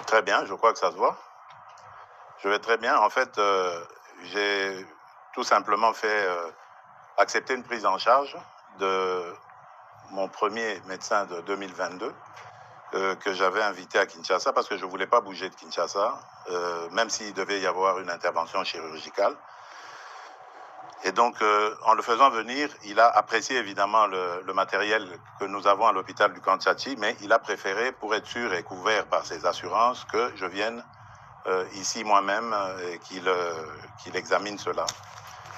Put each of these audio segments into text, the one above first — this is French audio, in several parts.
Très bien, je crois que ça se voit. Je vais très bien. En fait, j'ai tout simplement fait accepter une prise en charge de mon premier médecin de 2022 que j'avais invité à Kinshasa parce que je ne voulais pas bouger de Kinshasa, même s'il devait y avoir une intervention chirurgicale. Et donc, en le faisant venir, il a apprécié évidemment le matériel que nous avons à l'hôpital du Kanchachi, mais il a préféré, pour être sûr et couvert par ses assurances, que je vienne ici moi-même et qu'il examine cela.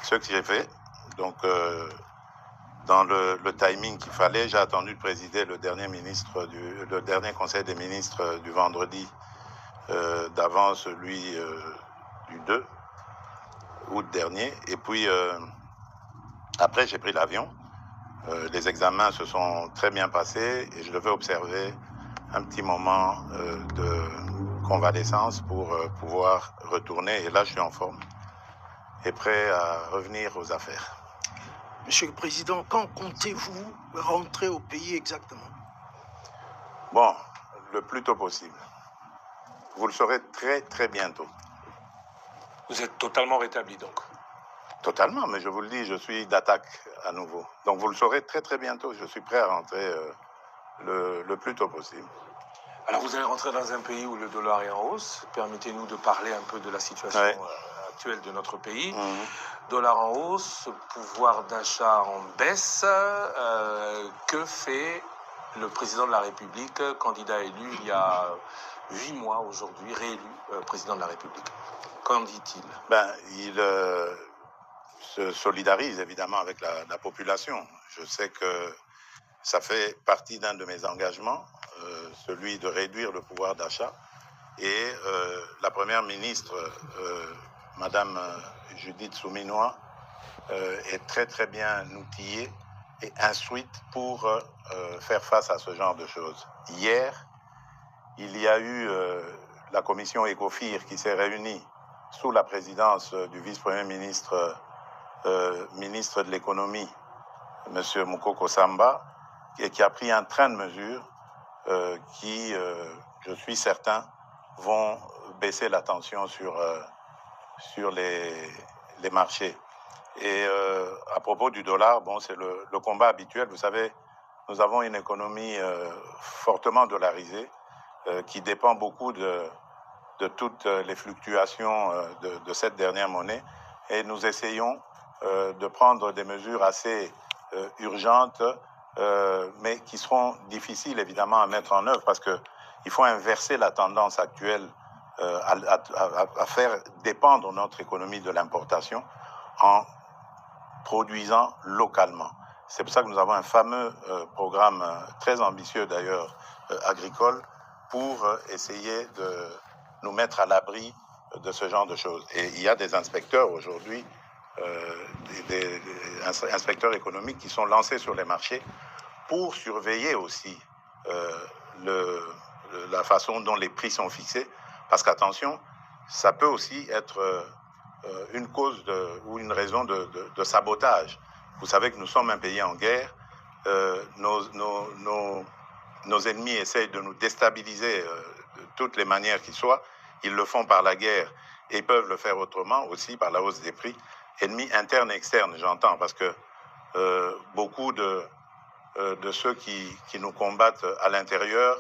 Ce que j'ai fait. Donc, dans le timing qu'il fallait, j'ai attendu de présider le dernier conseil des ministres du vendredi d'avant celui du 2 août dernier. Et puis, après, j'ai pris l'avion. Les examens se sont très bien passés et je devais observer un petit moment de convalescence pour pouvoir retourner. Et là, je suis en forme et prêt à revenir aux affaires. Monsieur le Président, quand comptez-vous rentrer au pays exactement? Bon, le plus tôt possible. Vous le saurez très très bientôt. Vous êtes totalement rétabli donc? Totalement, mais je vous le dis, je suis d'attaque à nouveau. Donc vous le saurez très très bientôt. Je suis prêt à rentrer le plus tôt possible. Alors vous allez rentrer dans un pays où le dollar est en hausse. Permettez-nous de parler un peu de la situation actuelle de notre pays. Dollar en hausse, pouvoir d'achat en baisse. Que fait le président de la République, candidat élu il y a 8 mois aujourd'hui, réélu président de la République? Qu'en dit-il? Il se solidarise évidemment avec la population. Je sais que ça fait partie d'un de mes engagements, celui de réduire le pouvoir d'achat. Et la première ministre, Madame Judith Souminois, est très très bien outillée et instruite pour faire face à ce genre de choses. Hier, il y a eu la commission ECOFIR qui s'est réunie sous la présidence du vice-premier ministre, ministre de l'économie, M. Moukoko Samba, et qui a pris un train de mesures qui, je suis certain, vont baisser la tension sur les marchés. Et à propos du dollar, bon, c'est le combat habituel. Vous savez, nous avons une économie fortement dollarisée qui dépend beaucoup de toutes les fluctuations de cette dernière monnaie. Et nous essayons de prendre des mesures assez urgentes, mais qui seront difficiles évidemment à mettre en œuvre parce qu'il faut inverser la tendance actuelle à faire dépendre notre économie de l'importation en produisant localement. C'est pour ça que nous avons un fameux programme très ambitieux d'ailleurs agricole pour essayer de nous mettre à l'abri de ce genre de choses. Et il y a des inspecteurs aujourd'hui, des inspecteurs économiques qui sont lancés sur les marchés pour surveiller aussi la façon dont les prix sont fixés. Parce qu'attention, ça peut aussi être une cause ou une raison de sabotage. Vous savez que nous sommes un pays en guerre. Nos ennemis essayent de nous déstabiliser de toutes les manières qui soient. Ils le font par la guerre et ils peuvent le faire autrement aussi par la hausse des prix. Ennemis internes et externes, j'entends, parce que beaucoup de ceux qui nous combattent à l'intérieur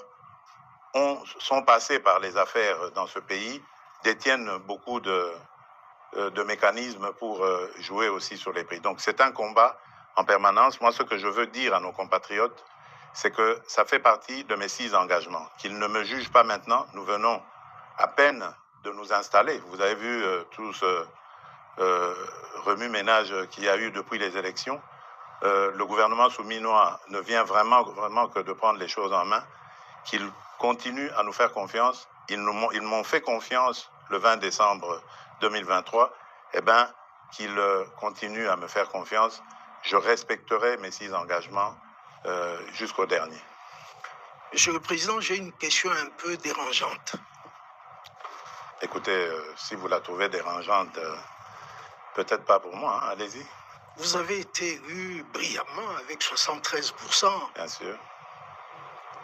sont passés par les affaires dans ce pays, détiennent beaucoup de mécanismes pour jouer aussi sur les prix. Donc c'est un combat en permanence. Moi, ce que je veux dire à nos compatriotes, c'est que ça fait partie de mes 6 engagements. Qu'ils ne me jugent pas maintenant. Nous venons à peine de nous installer. Vous avez vu tout ce remue-ménage qu'il y a eu depuis les élections. Le gouvernement souminois ne vient vraiment que de prendre les choses en main. Qu'ils continuent à nous faire confiance. Ils m'ont fait confiance le 20 décembre 2023, eh bien, qu'ils continuent à me faire confiance. Je respecterai mes 6 engagements jusqu'au dernier. Monsieur le Président, j'ai une question un peu dérangeante. Écoutez, si vous la trouvez dérangeante, peut-être pas pour moi, hein, allez-y. Vous avez été élu brillamment avec 73%. Bien sûr.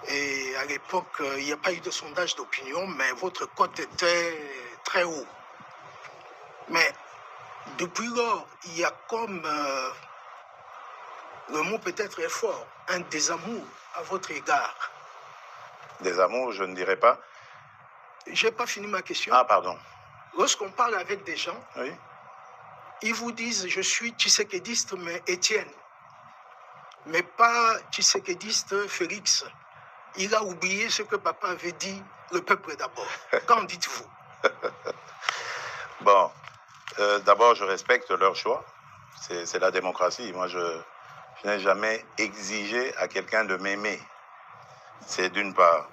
Et à l'époque, il n'y a pas eu de sondage d'opinion, mais votre cote était très haut. Mais depuis lors, il y a comme, le mot peut-être est fort, un désamour à votre égard. Désamour, je ne dirais pas. Je n'ai pas fini ma question. Ah, pardon. Lorsqu'on parle avec des gens, oui. Ils vous disent, je suis tshisekédiste, mais Étienne, mais pas tshisekédiste Félix. Il a oublié ce que papa avait dit, le peuple d'abord. Qu'en dites-vous? Bon, d'abord, je respecte leur choix. C'est la démocratie. Moi, je n'ai jamais exigé à quelqu'un de m'aimer. C'est d'une part.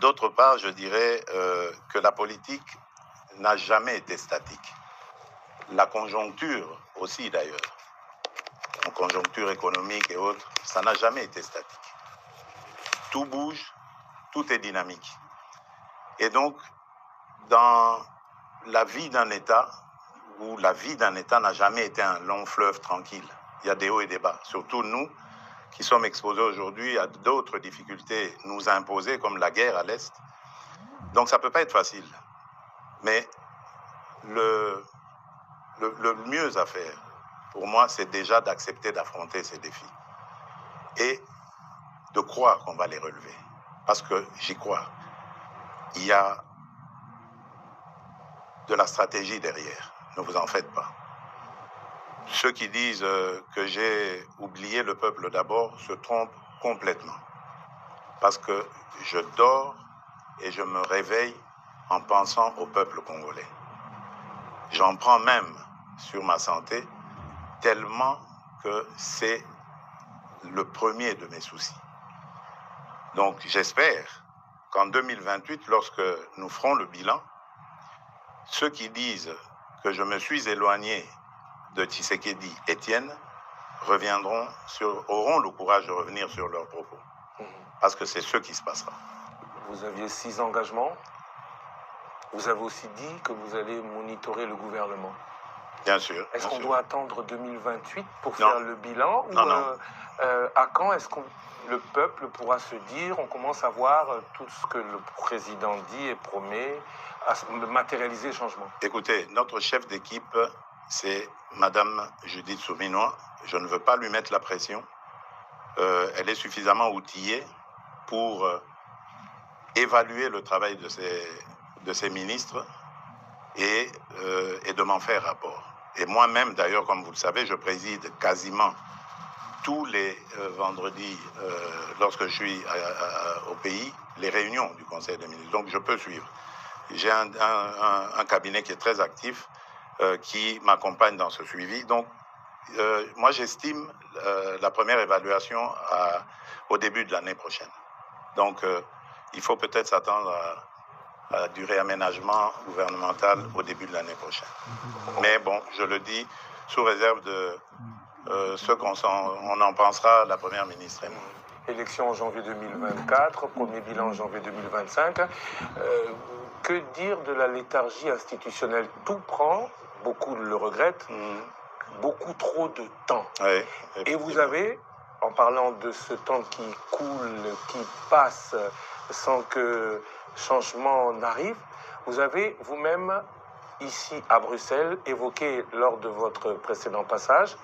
D'autre part, je dirais que la politique n'a jamais été statique. La conjoncture aussi, d'ailleurs, en conjoncture économique et autres, ça n'a jamais été statique. Tout bouge, tout est dynamique. Et donc, dans la vie d'un État, où la vie d'un État n'a jamais été un long fleuve tranquille, il y a des hauts et des bas. Surtout nous, qui sommes exposés aujourd'hui à d'autres difficultés nous imposées, comme la guerre à l'Est. Donc ça ne peut pas être facile. Mais le mieux à faire, pour moi, c'est déjà d'accepter d'affronter ces défis. Et de croire qu'on va les relever. Parce que j'y crois. Il y a de la stratégie derrière. Ne vous en faites pas. Ceux qui disent que j'ai oublié le peuple d'abord se trompent complètement. Parce que je dors et je me réveille en pensant au peuple congolais. J'en prends même sur ma santé tellement que c'est le premier de mes soucis. Donc j'espère qu'en 2028, lorsque nous ferons le bilan, ceux qui disent que je me suis éloigné de Tshisekedi Étienne auront le courage de revenir sur leurs propos. Parce que c'est ce qui se passera. Vous aviez 6 engagements. Vous avez aussi dit que vous allez monitorer le gouvernement. Bien sûr. Est-ce qu'on doit attendre 2028 pour non. faire le bilan? Non, ou, non. À quand est-ce que le peuple pourra se dire, on commence à voir tout ce que le président dit et promet, à matérialiser le changement? Écoutez, notre chef d'équipe, c'est Madame Judith Souminois. Je ne veux pas lui mettre la pression. Elle est suffisamment outillée pour évaluer le travail de ses ministres et de m'en faire rapport. Et moi-même, d'ailleurs, comme vous le savez, je préside quasiment tous les vendredis, lorsque je suis au pays, les réunions du Conseil des ministres. Donc, je peux suivre. J'ai un cabinet qui est très actif, qui m'accompagne dans ce suivi. Donc, moi, j'estime la première évaluation au début de l'année prochaine. Donc, il faut peut-être s'attendre à du réaménagement gouvernemental au début de l'année prochaine. Mais bon, je le dis sous réserve de ce qu'on en pensera, la Première ministre et moi. Élection en janvier 2024, premier bilan en janvier 2025. Que dire de la léthargie institutionnelle? Tout prend, beaucoup le regrettent, beaucoup trop de temps. Oui, et vous avez, en parlant de ce temps qui coule, qui passe sans que changement n'arrive, vous avez vous-même, ici à Bruxelles, évoqué lors de votre précédent passage,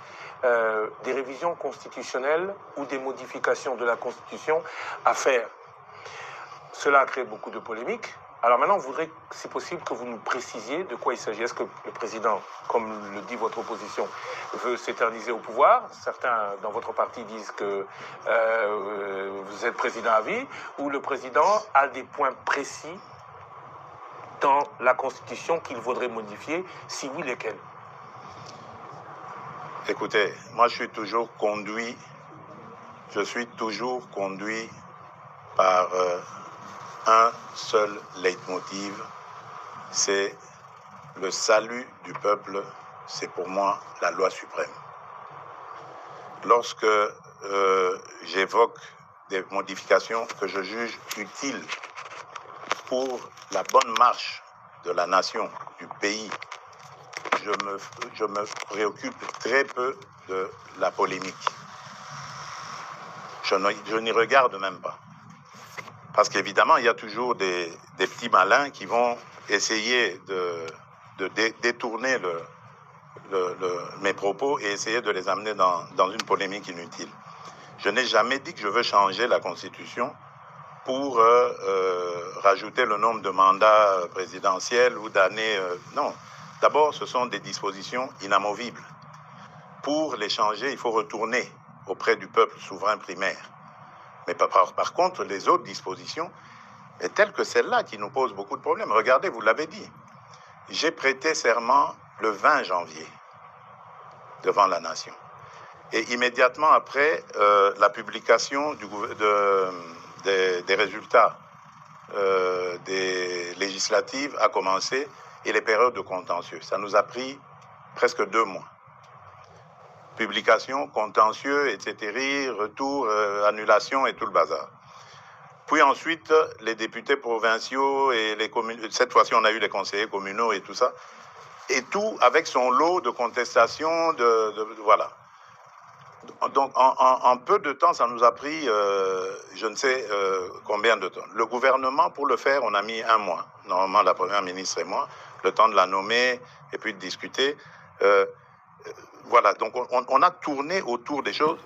des révisions constitutionnelles ou des modifications de la Constitution à faire. Cela a créé beaucoup de polémiques. Alors maintenant, on voudrait, si possible, que vous nous précisiez de quoi il s'agit. Est-ce que le président, comme le dit votre opposition, veut s'éterniser au pouvoir? Certains dans votre parti disent que vous êtes président à vie, ou le président a des points précis dans la Constitution qu'il vaudrait modifier, si oui, lesquels? Écoutez, moi je suis toujours conduit par un seul leitmotiv, c'est le salut du peuple, c'est pour moi la loi suprême. Lorsque j'évoque des modifications que je juge utiles pour la bonne marche de la nation, du pays, je me préoccupe très peu de la polémique. je n'y regarde même pas. Parce qu'évidemment, il y a toujours des petits malins qui vont essayer de détourner mes propos et essayer de les amener dans une polémique inutile. Je n'ai jamais dit que je veux changer la Constitution pour rajouter le nombre de mandats présidentiels ou d'années. Non. D'abord, ce sont des dispositions inamovibles. Pour les changer, il faut retourner auprès du peuple souverain primaire. Mais par contre, les autres dispositions, telles que celle-là, qui nous posent beaucoup de problèmes. Regardez, vous l'avez dit. J'ai prêté serment le 20 janvier devant la nation. Et immédiatement après, la publication des résultats des législatives a commencé et les périodes de contentieux. Ça nous a pris presque 2 mois. Publication, contentieux, etc., retour, annulation et tout le bazar. Puis ensuite, les députés provinciaux et les communes. Cette fois-ci, on a eu les conseillers communaux et tout ça. Et tout avec son lot de contestations, voilà. Donc, en peu de temps, ça nous a pris, je ne sais combien de temps. Le gouvernement, pour le faire, on a mis 1 mois. Normalement, la première ministre et moi, le temps de la nommer et puis de discuter. Voilà, donc on a tourné autour des choses.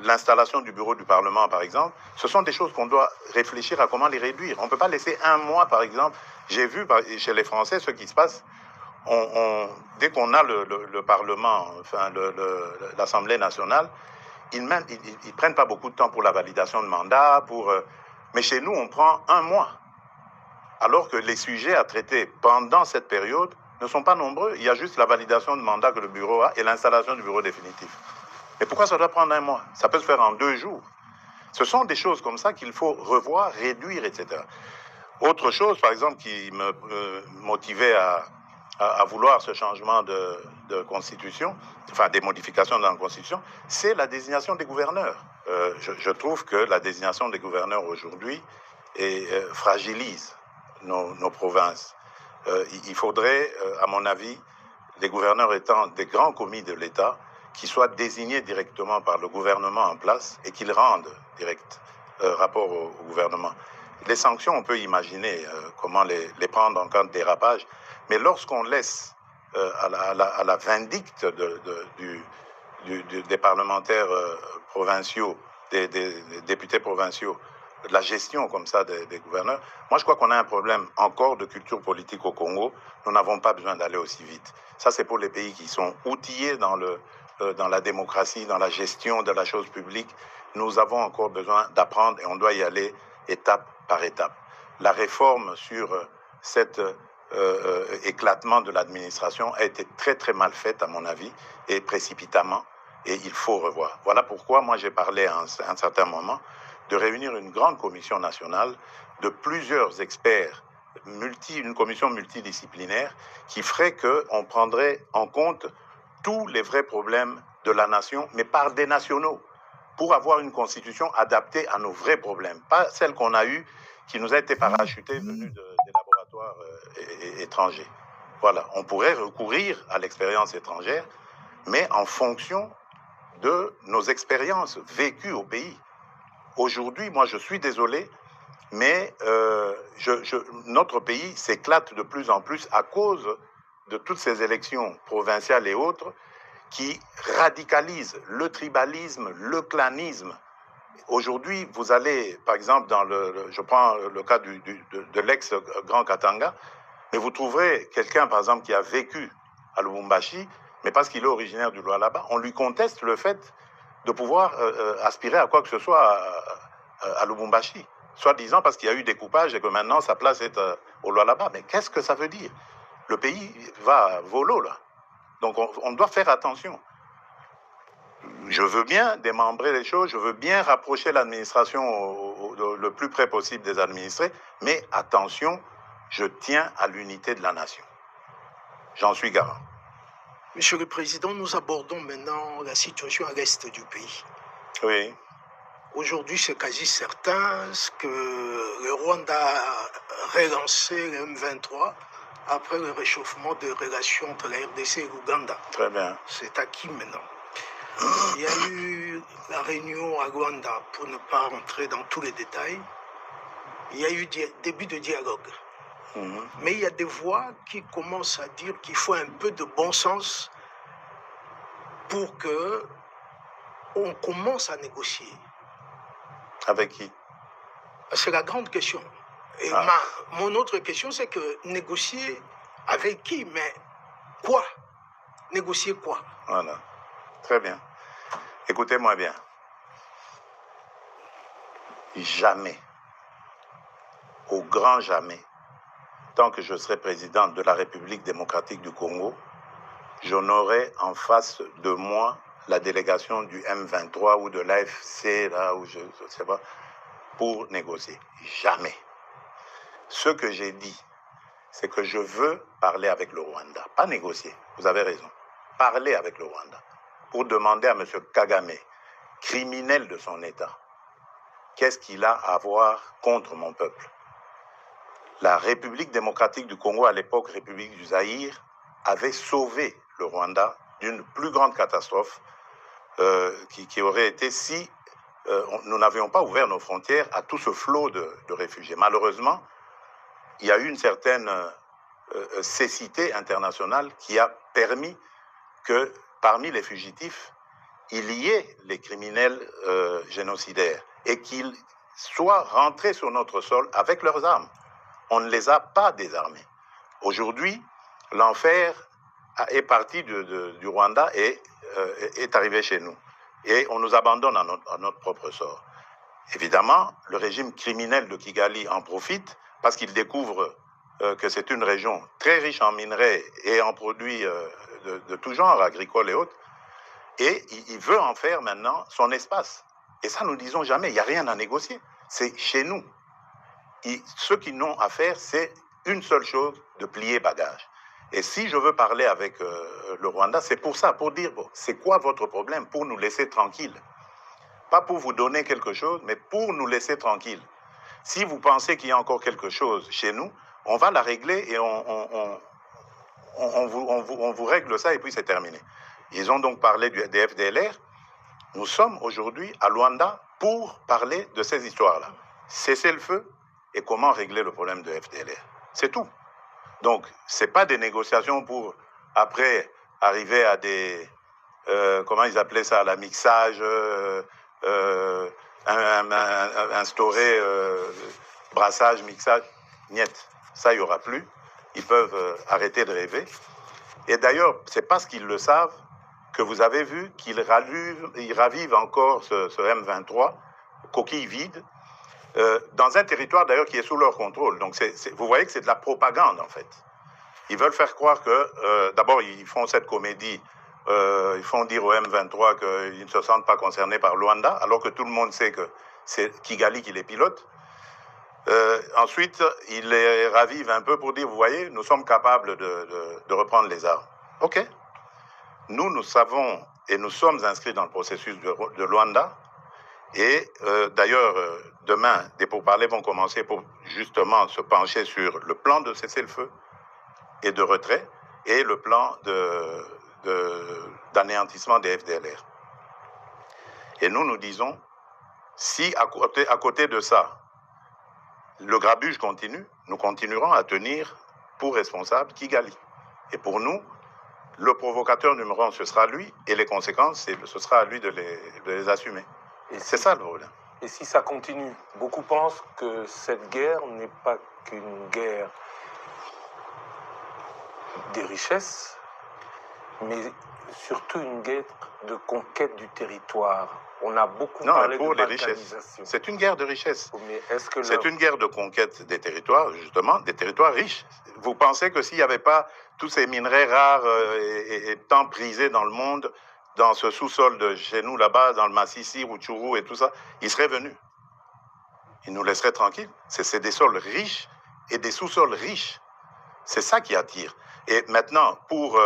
L'installation du bureau du Parlement, par exemple, ce sont des choses qu'on doit réfléchir à comment les réduire. On ne peut pas laisser 1 mois, par exemple. J'ai vu chez les Français ce qui se passe. Dès qu'on a le Parlement, enfin l'Assemblée nationale, ils ne prennent pas beaucoup de temps pour la validation de mandat. Mais chez nous, on prend 1 mois. Alors que les sujets à traiter pendant cette période ne sont pas nombreux. Il y a juste la validation de mandat que le bureau a et l'installation du bureau définitif. Mais pourquoi ça doit prendre 1 mois? Ça peut se faire en 2 jours. Ce sont des choses comme ça qu'il faut revoir, réduire, etc. Autre chose, par exemple, qui me motivait à vouloir ce changement de constitution, enfin des modifications dans la constitution, c'est la désignation des gouverneurs. Je trouve que la désignation des gouverneurs aujourd'hui fragilise nos provinces. Il faudrait, à mon avis, les gouverneurs étant des grands commis de l'État, qui soient désignés directement par le gouvernement en place et qu'ils rendent direct rapport au gouvernement. Les sanctions, on peut imaginer comment les prendre en cas de dérapage, mais lorsqu'on laisse à la vindicte des parlementaires provinciaux, des députés provinciaux, la gestion comme ça des gouverneurs, moi je crois qu'on a un problème encore de culture politique au Congo. Nous n'avons pas besoin d'aller aussi vite. Ça, c'est pour les pays qui sont outillés dans la démocratie, dans la gestion de la chose publique. Nous avons encore besoin d'apprendre et on doit y aller étape par étape. La réforme sur cet éclatement de l'administration a été très très mal faite à mon avis et précipitamment, et il faut revoir. Voilà pourquoi moi j'ai parlé à un certain moment de réunir une grande commission nationale de plusieurs experts, une commission multidisciplinaire qui ferait qu'on prendrait en compte tous les vrais problèmes de la nation, mais par des nationaux, pour avoir une constitution adaptée à nos vrais problèmes, pas celle qu'on a eue, qui nous a été parachutée venue des laboratoires étrangers. Voilà, on pourrait recourir à l'expérience étrangère, mais en fonction de nos expériences vécues au pays. Aujourd'hui, moi je suis désolé, mais notre pays s'éclate de plus en plus à cause de toutes ces élections provinciales et autres qui radicalisent le tribalisme, le clanisme. Aujourd'hui, vous allez, par exemple, je prends le cas de l'ex-Grand Katanga, mais vous trouverez quelqu'un, par exemple, qui a vécu à Lubumbashi, mais parce qu'il est originaire du Lualaba, on lui conteste le fait de pouvoir aspirer à quoi que ce soit à Lubumbashi, soi-disant parce qu'il y a eu découpage et que maintenant sa place est au Lualaba. Mais qu'est-ce que ça veut dire? Le pays va volo, là. Donc on doit faire attention. Je veux bien démembrer les choses, je veux bien rapprocher l'administration le plus près possible des administrés, mais attention, je tiens à l'unité de la nation. J'en suis garant. Monsieur le Président, nous abordons maintenant la situation à l'est du pays. Oui. Aujourd'hui, c'est quasi certain que le Rwanda a relancé le M23 après le réchauffement des relations entre la RDC et l'Ouganda. Très bien. C'est acquis maintenant. Il y a eu la réunion à Rwanda, pour ne pas rentrer dans tous les détails. Il y a eu début de dialogue. Mais il y a des voix qui commencent à dire qu'il faut un peu de bon sens pour que on commence à négocier. Avec qui? C'est la grande question. Et mon autre question, c'est que négocier avec qui? Mais quoi? Négocier quoi? Voilà. Très bien. Écoutez-moi bien. Jamais, au grand jamais, tant que je serai président de la République démocratique du Congo, je n'aurai en face de moi la délégation du M23 ou de l'AFC, là où je ne sais pas, pour négocier. Jamais. Ce que j'ai dit, c'est que je veux parler avec le Rwanda, pas négocier, vous avez raison. Parler avec le Rwanda pour demander à M. Kagame, criminel de son État, qu'est-ce qu'il a à voir contre mon peuple? La République démocratique du Congo, à l'époque République du Zaïre, avait sauvé le Rwanda d'une plus grande catastrophe qui aurait été si nous n'avions pas ouvert nos frontières à tout ce flot de réfugiés. Malheureusement, il y a eu une certaine cécité internationale qui a permis que parmi les fugitifs, il y ait les criminels génocidaires et qu'ils soient rentrés sur notre sol avec leurs armes. On ne les a pas désarmés. Aujourd'hui, l'enfer est parti du Rwanda et est arrivé chez nous. Et on nous abandonne à notre propre sort. Évidemment, le régime criminel de Kigali en profite parce qu'il découvre que c'est une région très riche en minerais et en produits de tout genre, agricoles et autres. Et il veut en faire maintenant son espace. Et ça, nous ne disons jamais, il n'y a rien à négocier. C'est chez nous. Ce qu'ils n'ont à faire, c'est une seule chose, de plier bagage. Et si je veux parler avec le Rwanda, c'est pour ça, pour dire, bon, c'est quoi votre problème, pour nous laisser tranquilles. Pas pour vous donner quelque chose, mais pour nous laisser tranquilles. Si vous pensez qu'il y a encore quelque chose chez nous, on va la régler et on vous règle ça et puis c'est terminé. Ils ont donc parlé des FDLR. Nous sommes aujourd'hui à Luanda pour parler de ces histoires-là. Cesser le feu et comment régler le problème de FDLR. C'est tout. Donc, ce n'est pas des négociations pour, après, arriver à des... comment ils appelaient ça? La mixage, instaurer brassage, mixage. Niet. Ça, il n'y aura plus. Ils peuvent arrêter de rêver. Et d'ailleurs, c'est parce qu'ils le savent que vous avez vu qu'ils ravivent encore ce M23, coquille vide, dans un territoire d'ailleurs qui est sous leur contrôle. Donc vous voyez que c'est de la propagande en fait. Ils veulent faire croire que, d'abord ils font cette comédie, ils font dire au M23 qu'ils ne se sentent pas concernés par Luanda, alors que tout le monde sait que c'est Kigali qui les pilote. Ensuite, ils les ravivent un peu pour dire, vous voyez, nous sommes capables de reprendre les armes. Ok. Nous savons et nous sommes inscrits dans le processus de Luanda. Et d'ailleurs, demain, des pourparlers vont commencer pour justement se pencher sur le plan de cessez-le-feu et de retrait et le plan d'anéantissement des FDLR. Et nous disons, si à côté de ça, le grabuge continue, nous continuerons à tenir pour responsable Kigali. Et pour nous, le provocateur numéro 1, ce sera lui, et les conséquences, ce sera à lui de les assumer. Et c'est ça le problème. Et si ça continue, beaucoup pensent que cette guerre n'est pas qu'une guerre des richesses, mais surtout une guerre de conquête du territoire. On a beaucoup parlé de balkanisation. C'est une guerre de richesse. Mais est-ce que c'est une guerre de conquête des territoires, justement, des territoires riches. Vous pensez que s'il n'y avait pas tous ces minerais rares et tant prisés dans le monde, dans ce sous-sol de chez nous, là-bas, dans le Massissi, Rutshuru et tout ça, ils seraient venus. Ils nous laisseraient tranquilles. C'est des sols riches et des sous-sols riches. C'est ça qui attire. Et maintenant, pour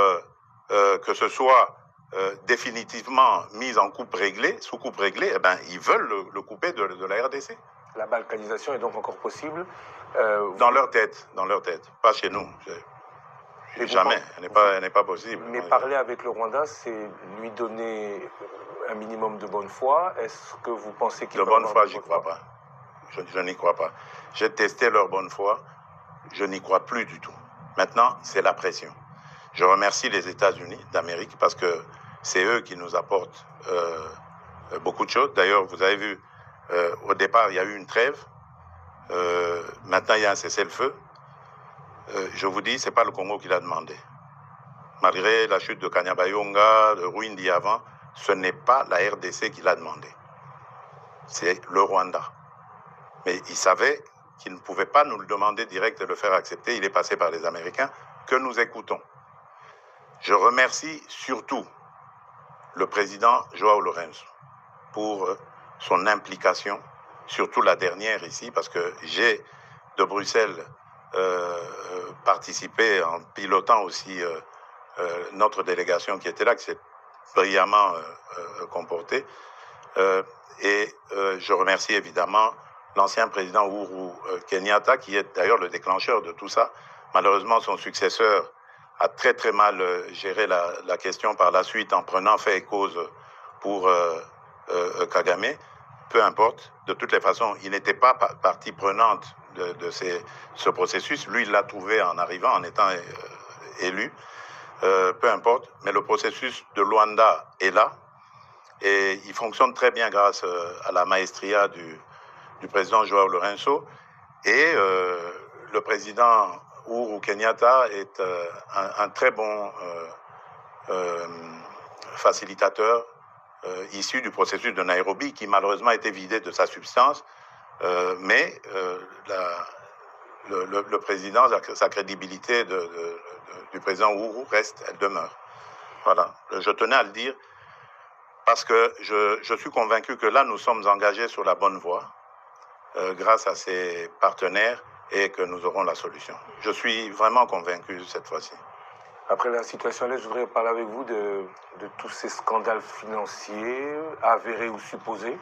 que ce soit définitivement mis en coupe réglée, sous coupe réglée, eh ben, ils veulent le couper de la RDC. La balkanisation est donc encore possible dans leur tête, pas chez nous. Jamais, elle n'est pas possible. Mais parler avec le Rwanda, c'est lui donner un minimum de bonne foi. Est-ce que vous pensez qu'il de bonne foi, j'y crois pas. Je n'y crois pas. J'ai testé leur bonne foi. Je n'y crois plus du tout. Maintenant, c'est la pression. Je remercie les États-Unis d'Amérique parce que c'est eux qui nous apportent beaucoup de choses. D'ailleurs, vous avez vu, au départ, il y a eu une trêve. Maintenant, il y a un cessez-le-feu. Je vous dis, ce n'est pas le Congo qui l'a demandé. Malgré la chute de Kanyabayonga, de Rwindi avant, ce n'est pas la RDC qui l'a demandé. C'est le Rwanda. Mais il savait qu'il ne pouvait pas nous le demander direct et le faire accepter. Il est passé par les Américains que nous écoutons. Je remercie surtout le président João Lourenço pour son implication, surtout la dernière ici, parce que j'ai de Bruxelles participé en pilotant aussi notre délégation qui était là, qui s'est brillamment comportée. Et je remercie évidemment l'ancien président Uhuru Kenyatta, qui est d'ailleurs le déclencheur de tout ça. Malheureusement, son successeur a très très mal géré la question par la suite en prenant fait et cause pour Kagame. Peu importe, de toutes les façons, il n'était pas partie prenante de ce processus. Lui, il l'a trouvé en arrivant, en étant élu. Peu importe, mais le processus de Luanda est là et il fonctionne très bien grâce à la maestria du président João Lourenço. Et le président Uhuru Kenyatta est un très bon facilitateur issu du processus de Nairobi, qui malheureusement a été vidé de sa substance, mais le président, sa crédibilité du président Uhuru reste, elle demeure. Voilà, je tenais à le dire parce que je suis convaincu que là, nous sommes engagés sur la bonne voie grâce à ces partenaires et que nous aurons la solution. Je suis vraiment convaincu cette fois-ci. Après la situation là, je voudrais parler avec vous de tous ces scandales financiers avérés ou supposés.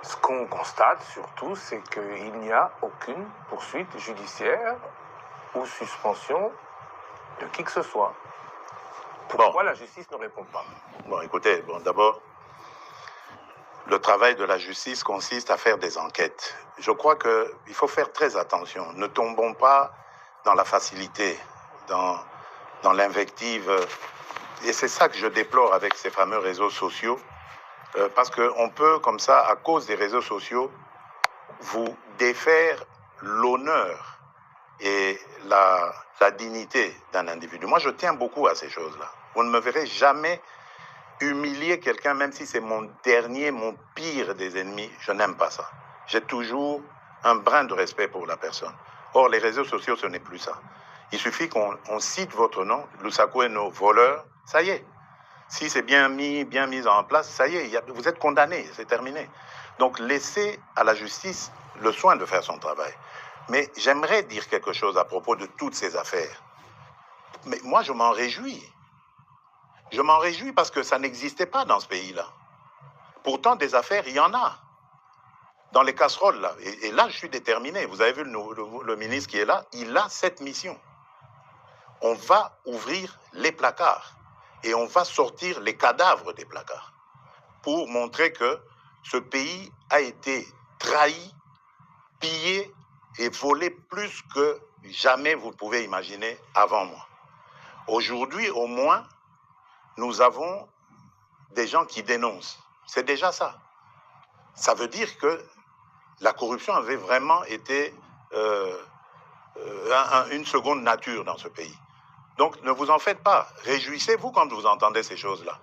Ce qu'on constate surtout, c'est qu'il n'y a aucune poursuite judiciaire ou suspension de qui que ce soit. Pourquoi la justice ne répond pas? Bon, écoutez, d'abord, le travail de la justice consiste à faire des enquêtes. Je crois qu'il faut faire très attention. Ne tombons pas dans la facilité, dans l'invective. Et c'est ça que je déplore avec ces fameux réseaux sociaux. Parce qu'on peut, comme ça, à cause des réseaux sociaux, vous défaire l'honneur et la dignité d'un individu. Moi, je tiens beaucoup à ces choses-là. Vous ne me verrez jamais humilier quelqu'un, même si c'est mon pire des ennemis. Je n'aime pas ça. J'ai toujours un brin de respect pour la personne. Or, les réseaux sociaux, ce n'est plus ça. Il suffit qu'on cite votre nom, Lusaku et nos voleurs, ça y est. Si c'est bien mis en place, ça y est, vous êtes condamné, c'est terminé. Donc, laissez à la justice le soin de faire son travail. Mais j'aimerais dire quelque chose à propos de toutes ces affaires. Mais moi, je m'en réjouis. Je m'en réjouis parce que ça n'existait pas dans ce pays-là. Pourtant, des affaires, il y en a. Dans les casseroles, là. Et là, je suis déterminé. Vous avez vu le ministre qui est là, il a cette mission. On va ouvrir les placards et on va sortir les cadavres des placards pour montrer que ce pays a été trahi, pillé et volé plus que jamais vous pouvez imaginer avant moi. Aujourd'hui, au moins, nous avons des gens qui dénoncent. C'est déjà ça. Ça veut dire que la corruption avait vraiment été une seconde nature dans ce pays. Donc, ne vous en faites pas. Réjouissez-vous quand vous entendez ces choses-là.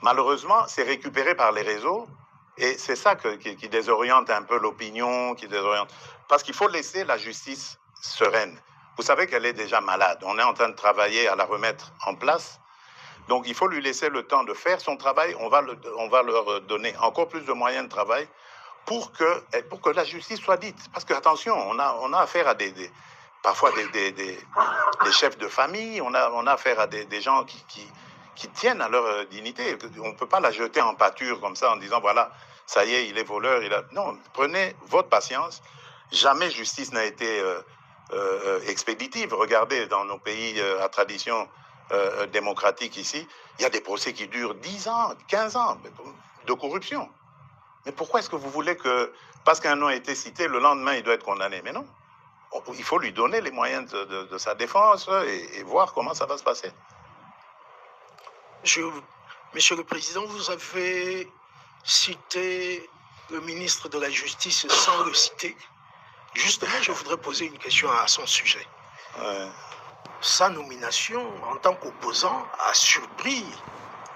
Malheureusement, c'est récupéré par les réseaux et c'est ça qui désoriente un peu l'opinion, qui désoriente. Parce qu'il faut laisser la justice sereine. Vous savez qu'elle est déjà malade. On est en train de travailler à la remettre en place. Donc, il faut lui laisser le temps de faire son travail. On va leur donner encore plus de moyens de travail pour que la justice soit dite. Parce que, attention, on a affaire à parfois des chefs de famille, on a affaire à des gens qui tiennent à leur dignité. On ne peut pas la jeter en pâture comme ça en disant, voilà, ça y est, il est voleur. Non, prenez votre patience. Jamais justice n'a été expéditive. Regardez, dans nos pays à tradition démocratique ici, il y a des procès qui durent 10 ans, 15 ans de corruption. Mais pourquoi est-ce que vous voulez que, parce qu'un nom a été cité, le lendemain, il doit être condamné? Mais non. Il faut lui donner les moyens de sa défense et voir comment ça va se passer. Monsieur le Président, vous avez cité le ministre de la Justice sans le citer. Justement, je voudrais poser une question à son sujet. Ouais. Sa nomination en tant qu'opposant a surpris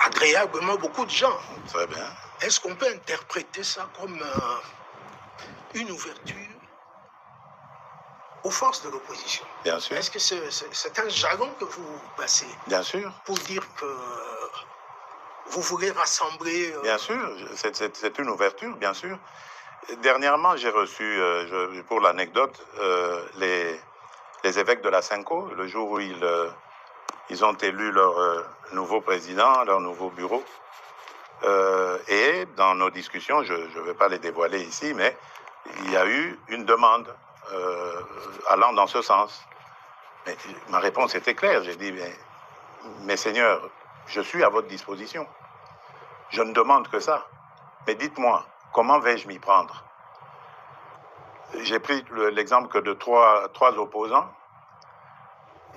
agréablement beaucoup de gens. Très bien. Est-ce qu'on peut interpréter ça comme une ouverture aux forces de l'opposition? Bien sûr. Est-ce que c'est un jargon que vous passez? Bien sûr. Pour dire que vous voulez rassembler... Bien sûr, c'est une ouverture, bien sûr. Dernièrement, j'ai reçu, pour l'anecdote, les évêques de la Cinco, le jour où ils ont élu leur nouveau président, leur nouveau bureau. Et dans nos discussions, je ne vais pas les dévoiler ici, mais il y a eu une demande allant dans ce sens. Mais ma réponse était claire. J'ai dit, mes seigneurs, je suis à votre disposition. Je ne demande que ça. Mais dites-moi, comment vais-je m'y prendre? J'ai pris l'exemple que de trois opposants.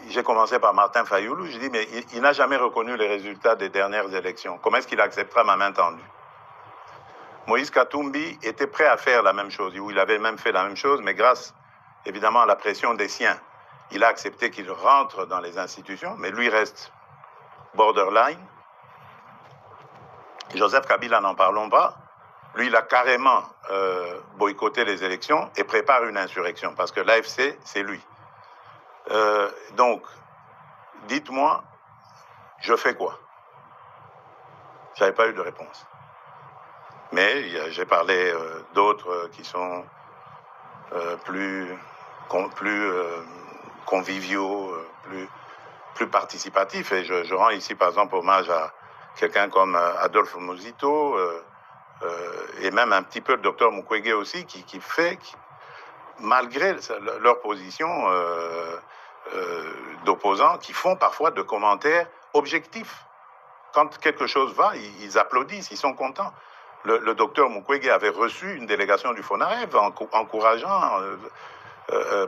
J'ai commencé par Martin Fayoulou. Je dis, mais il n'a jamais reconnu les résultats des dernières élections. Comment est-ce qu'il acceptera ma main tendue? Moïse Katumbi était prêt à faire la même chose. Il avait même fait la même chose, mais grâce, évidemment, à la pression des siens, il a accepté qu'il rentre dans les institutions, mais lui reste borderline. Joseph Kabila, n'en parlons pas. Lui, il a carrément boycotté les élections et prépare une insurrection, parce que l'AFC, c'est lui. Donc, dites-moi, je fais quoi? Je n'avais pas eu de réponse. Mais j'ai parlé d'autres qui sont plus conviviaux, plus participatifs. Et je rends ici, par exemple, hommage à quelqu'un comme Adolphe Muzito et même un petit peu le docteur Mukwege aussi, qui malgré leur position d'opposants, qui font parfois de commentaires objectifs. Quand quelque chose va, ils applaudissent, ils sont contents. Le docteur Mukwege avait reçu une délégation du FONAREV encourageant,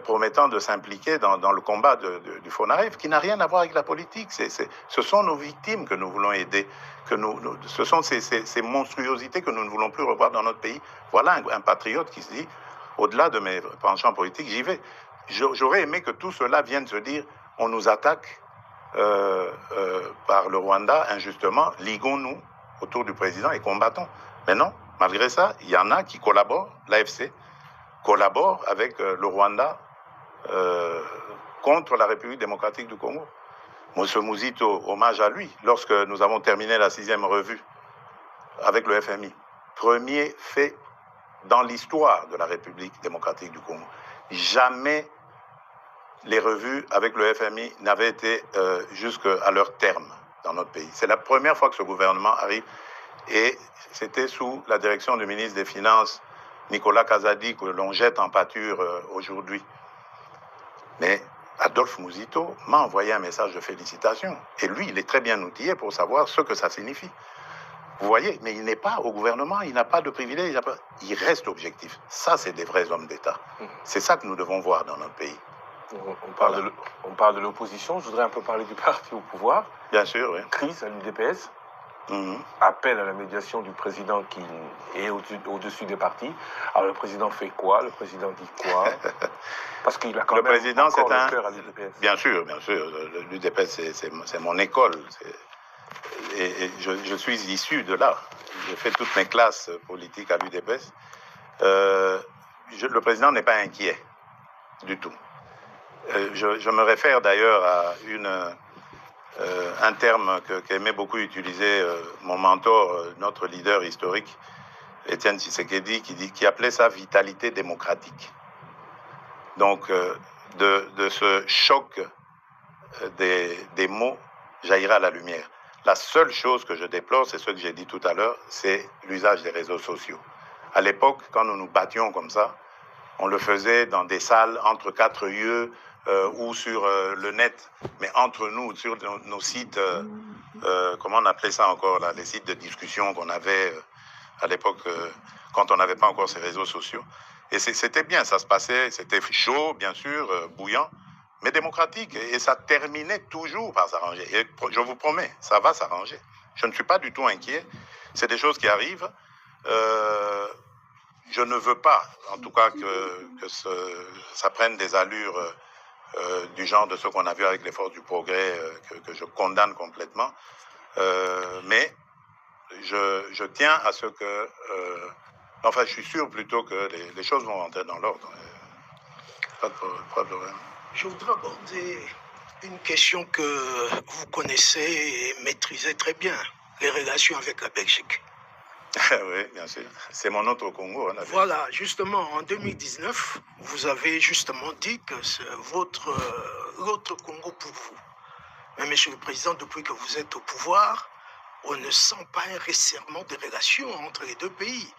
promettant de s'impliquer dans le combat du FONAREV, qui n'a rien à voir avec la politique. Ce sont nos victimes que nous voulons aider. Ce sont ces monstruosités que nous ne voulons plus revoir dans notre pays. Voilà un patriote qui se dit, au-delà de mes penchants politiques, j'y vais. J'aurais aimé que tout cela vienne se dire, on nous attaque par le Rwanda injustement, liguons-nous autour du président et combattons. Mais non, malgré ça, il y en a qui collaborent, l'AFC collabore avec le Rwanda contre la République démocratique du Congo. Monsieur Muzito, hommage à lui, lorsque nous avons terminé la 6e revue avec le FMI, premier fait dans l'histoire de la République démocratique du Congo. Jamais les revues avec le FMI n'avaient été jusqu'à leur terme dans notre pays. C'est la première fois que ce gouvernement arrive et c'était sous la direction du ministre des Finances, Nicolas Kazadi, que l'on jette en pâture aujourd'hui. Mais Adolphe Muzito m'a envoyé un message de félicitations. Et lui, il est très bien outillé pour savoir ce que ça signifie. Vous voyez, mais il n'est pas au gouvernement, il n'a pas de privilège, il reste objectif. Ça, c'est des vrais hommes d'État. C'est ça que nous devons voir dans notre pays. On parle de l'opposition, je voudrais un peu parler du parti au pouvoir. Bien sûr, oui. Crise à l'UDPS. Appel à la médiation du président qui est au-dessus des partis. Alors le président fait quoi? Le président dit quoi? Parce qu'il a quand même président, encore le cœur à l'UDPS. Bien sûr, bien sûr. L'UDPS, c'est mon école. Et je suis issu de là. J'ai fait toutes mes classes politiques à l'UDPS. Le président n'est pas inquiet du tout. Je me réfère d'ailleurs à un terme qu'aimait beaucoup utiliser mon mentor, notre leader historique, Étienne Tshisekedi, qui appelait ça vitalité démocratique. Donc, de ce choc des mots jaillira la lumière. La seule chose que je déplore, c'est ce que j'ai dit tout à l'heure, c'est l'usage des réseaux sociaux. À l'époque, quand nous nous battions comme ça, On le faisait dans des salles entre 4 yeux ou sur le net, mais entre nous, sur nos sites, comment on appelait ça encore, là, les sites de discussion qu'on avait à l'époque, quand on n'avait pas encore ces réseaux sociaux. Et c'était bien, ça se passait, c'était chaud, bien sûr, bouillant, mais démocratique. Et ça terminait toujours par s'arranger. Et je vous promets, ça va s'arranger. Je ne suis pas du tout inquiet. C'est des choses qui arrivent. Je ne veux pas, en tout cas, que ça prenne des allures du genre de ce qu'on a vu avec les forces du progrès, que je condamne complètement. Mais je tiens à ce que... enfin, je suis sûr plutôt que les choses vont rentrer dans l'ordre. Pas de problème. Je voudrais aborder une question que vous connaissez et maîtrisez très bien, les relations avec la Belgique. Oui, bien sûr. C'est mon autre Congo. Voilà, justement, en 2019, vous avez justement dit que c'est l'autre Congo pour vous. Mais Monsieur le Président, depuis que vous êtes au pouvoir, on ne sent pas un resserrement des relations entre les deux pays.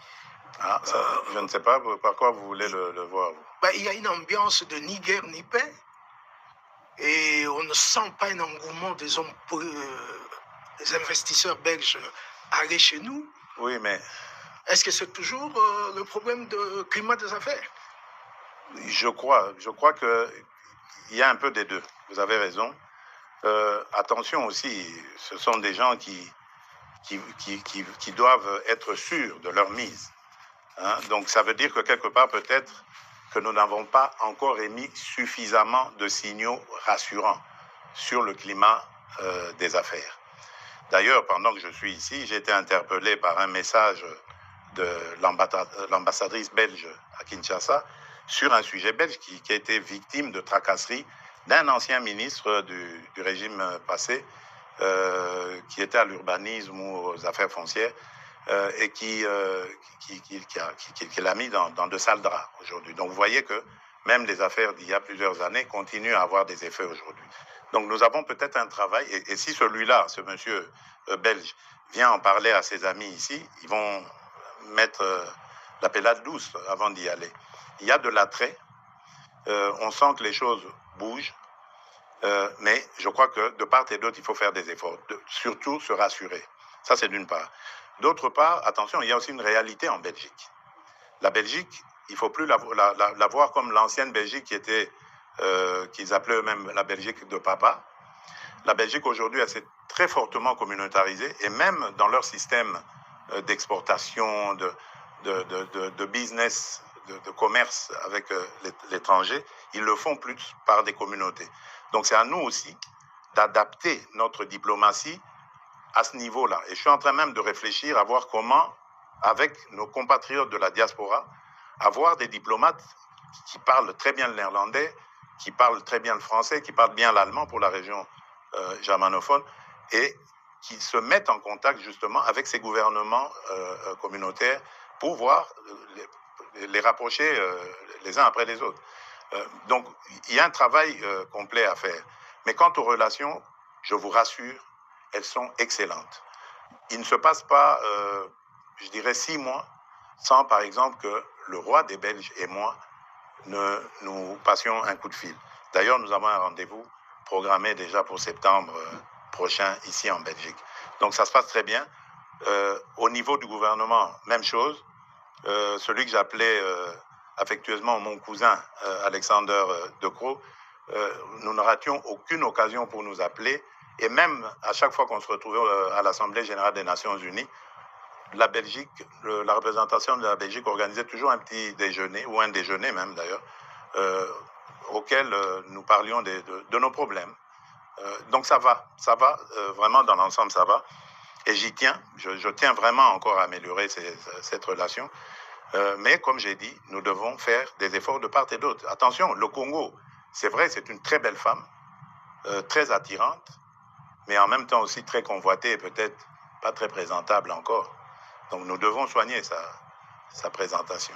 Ah, ça, je ne sais pas par quoi vous voulez le voir. Il y a une ambiance de ni guerre ni paix. Et on ne sent pas un engouement des hommes, des investisseurs belges aller chez nous. Oui, mais... Est-ce que c'est toujours le problème de climat des affaires? Je crois qu'il y a un peu des deux. Vous avez raison. Attention aussi, ce sont des gens qui doivent être sûrs de leur mise. Hein? Donc ça veut dire que quelque part peut-être que nous n'avons pas encore émis suffisamment de signaux rassurants sur le climat des affaires. D'ailleurs, pendant que je suis ici, j'ai été interpellé par un message de l'ambassadrice belge à Kinshasa sur un sujet belge qui a été victime de tracasseries d'un ancien ministre du régime passé qui était à l'urbanisme ou aux affaires foncières et qui l'a mis dans de sales draps aujourd'hui. Donc vous voyez que même les affaires d'il y a plusieurs années continuent à avoir des effets aujourd'hui. Donc nous avons peut-être un travail, et si celui-là, ce monsieur belge, vient en parler à ses amis ici, ils vont mettre la pellade douce avant d'y aller. Il y a de l'attrait, on sent que les choses bougent, mais je crois que de part et d'autre, il faut faire des efforts, surtout se rassurer. Ça, c'est d'une part. D'autre part, attention, il y a aussi une réalité en Belgique. La Belgique, il ne faut plus la voir comme l'ancienne Belgique qui était... qu'ils appelaient eux-mêmes la Belgique de papa. La Belgique aujourd'hui, elle s'est très fortement communautarisée et même dans leur système d'exportation, de business, de commerce avec l'étranger, ils le font plus par des communautés. Donc c'est à nous aussi d'adapter notre diplomatie à ce niveau-là. Et je suis en train même de réfléchir à voir comment, avec nos compatriotes de la diaspora, avoir des diplomates qui parlent très bien le néerlandais, qui parlent très bien le français, qui parlent bien l'allemand pour la région germanophone, et qui se mettent en contact justement avec ces gouvernements communautaires pour voir les rapprocher les uns après les autres. Donc, il y a un travail complet à faire. Mais quant aux relations, je vous rassure, elles sont excellentes. Il ne se passe pas, je dirais, 6 mois sans, par exemple, que le roi des Belges et moi nous passions un coup de fil. D'ailleurs, nous avons un rendez-vous programmé déjà pour septembre prochain ici en Belgique. Donc ça se passe très bien. Au niveau du gouvernement, même chose. Celui que j'appelais affectueusement mon cousin Alexander De Croo, nous ne rations aucune occasion pour nous appeler. Et même à chaque fois qu'on se retrouvait à l'Assemblée générale des Nations unies, la Belgique, la représentation de la Belgique organisait toujours un petit déjeuner, ou un déjeuner même d'ailleurs, auquel nous parlions de nos problèmes. Donc ça va vraiment dans l'ensemble ça va. Et j'y tiens, je tiens vraiment encore à améliorer cette relation. Mais comme j'ai dit, nous devons faire des efforts de part et d'autre. Attention, le Congo, c'est vrai, c'est une très belle femme, très attirante, mais en même temps aussi très convoitée et peut-être pas très présentable encore. Donc nous devons soigner sa présentation.